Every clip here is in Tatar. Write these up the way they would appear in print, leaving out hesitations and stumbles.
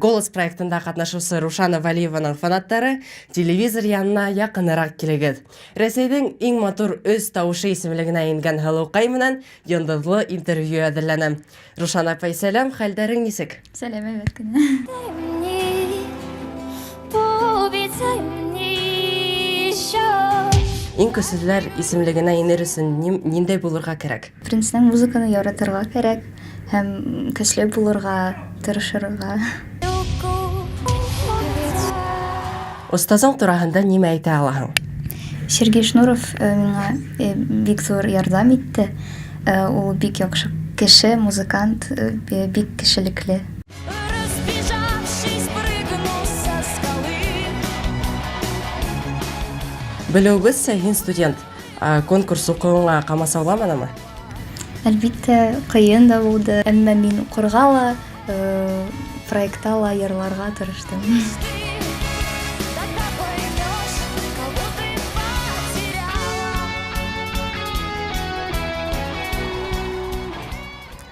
Голос проектында катнашуучу Рушана Валиеванын фанаттары телевизор янына якыныраак келегет. Ресейдин эң матур өз табышы исемлигине инген Халукай менен йондозлуу интервью әзерләнәм. Рушана апай, сәлам, хәлдәрең нисек? Сәлам, әйбәт кенә. Иң көсүләр исемлигине инер өчен ниндәй булырга кирәк? Беренчедән, музыканы яратырга кирәк һәм көчле булырга, тырышырга. Остазың тураһында нимә әйтә алаһың? Сергей Шнуров миңа бик зур ярдәм итте. Ул бик яхшы кеше, музыкант, бик кешелекле. Белүегезчә, һин студент. Конкурс укуыңа камасауламанымы? Әлбиттә, кыен да булды, әмма мин укырга ла, проектта ла йырларга тырыштым.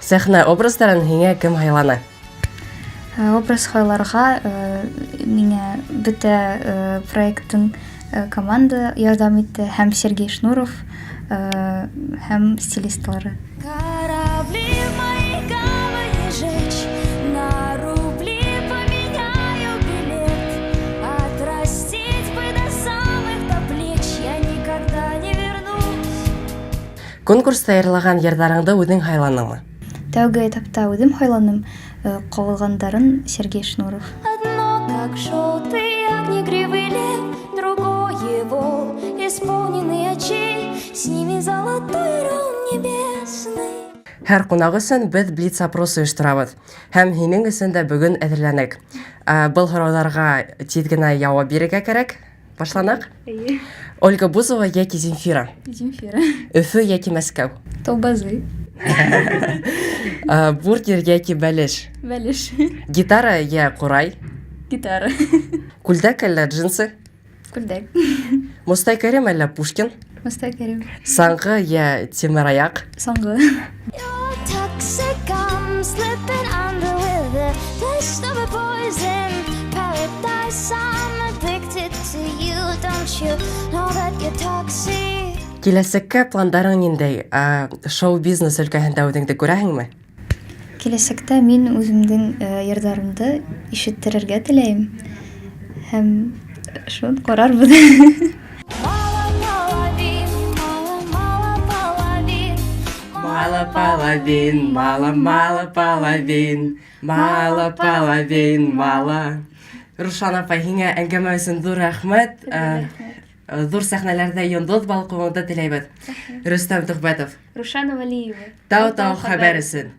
Сәхнә образларын һиңә кем һайлана? Образ хайларга миңа бөтә проекттың команда ярдәм итте, һәм Сергей Шнуров, һәм стилистлары. Конкурста ярлаган йырдарыңды үҙең һайланыңмы? Тәүге этапта үҙем һайланым, ҡалғандарын Сергей Шнуров. Һәр ҡунаҡ өсөн беҙ блиц опрос ойошторабыҙ. Һәм һинең өсөн дә бөгөн әҙерләнек. Был һорауҙарға тиҙ генә яуап бирергә кәрәк. Башланыҡ. Ольга Бузова йәки Земфира? Земфира. Өфө йәки Мәскәү? Толбазы. Бургер йәки бәлеш? Бәлеш. Гитара йә ҡурай? Гитара. Күлдәк әллә джинсы? Күлдәк. Мостай Кәрим әллә Пушкин? Мостай Кәрим. Саңғы йә тимер аяҡ? Саңғы. Киләсәккә пландарың ниндәй? Шоу-бизнес өлкәһендә үҙеңде күрәһеңме? Киләсәктә мин үземдең йырҙарымды ишеттерергә теләйем. Һәм шуны ҡарарбыҙ. Мало половин, мало половин, мало половин, мало. Рушан апай, һиңә әңгәмә өсөн ҙур рәхмәт. Ҙур сәхнәләрҙә йондоҙ балҡыуыңды теләйбеҙ. Рөстәм Төхбәтов. Рушана Валиева. Тау-тау хәбәр өсөн.